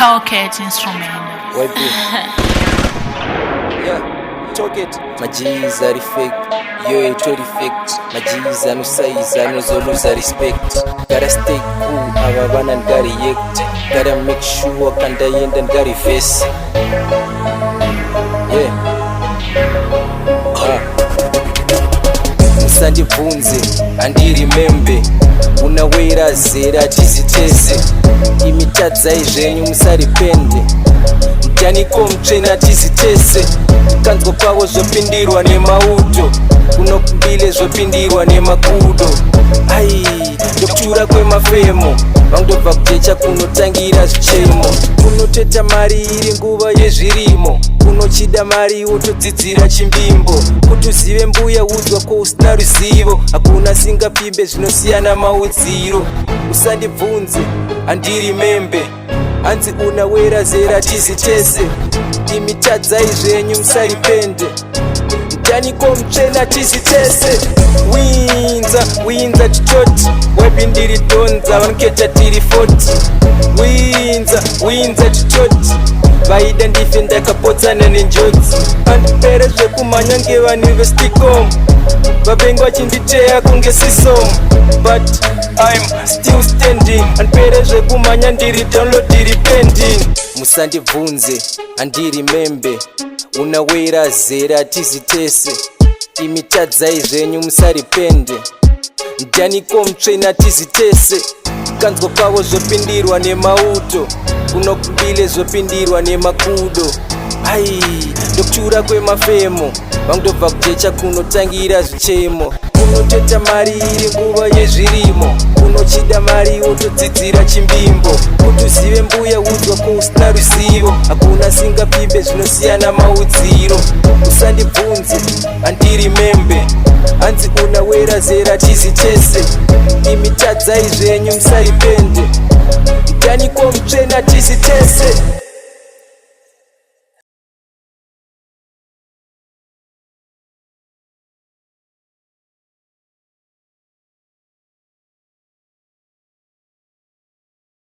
Talkit instrument. YP. Yeah, Talkit. My G's are fake. Yo, totally fake. My G's are no size, I no lose respect. Gotta stay cool, I run and gotta act. Gotta make sure I can die and gotta face. Yeah. Musandibvunze andiremembe unawera zera tizitese imitadzai zvenyu musaripende mjaniko mtsvena tizitese kanzwa kwavo zvopindirwa nemauto kunokumbile zvopindirwa nemakudo ai ndokutura kwemafemo vangobva kujecha kunotangira zvichemo kunoteta mari iri nguva yezvirimo kunochida mari wotodzidzira chimbimbo kuti uzive mbuya udzwa ko usina ruzivo hakuna singapimbe zvinosiyana maudziro usandibvunze handiri membe hanzi unawera zera tizitese imitadzai zvenyu musaripende mjaniko mtsvena tizitese winza titoti wepi ndiri donza vanoketa tiri 40 winza titoti vaida ndife ndakapotsana nenjodzi andipere zvekumhanya ngevani vesticom vavengi vachinditeya kunge sisom but I'm still standing andipere zvekumhanya ndiri download iri pending musandibvunze handiri membe unawera zera tizitese imitadzai zvenyu musaripende mjaniko mtsvena tizitese kanzwa kwavo zvopindirwa nemauto kunokumbile zvopindirwa nemakudo ai ndokutura kwemafemo vangobva kujecha kunotangira zvichemo kunoteta mari iri nguva yezvirimo kunochida mari wotodzidzira chimbimbo kuti uzive mbuya udzwa ko usina ruzivo hakuna singapimbe zvinosiyana maudziro usandibvunze handiri membe hanzi unawera zera tizitese imitadzai zvenyu musaripende mjaniko mtsvena tizitese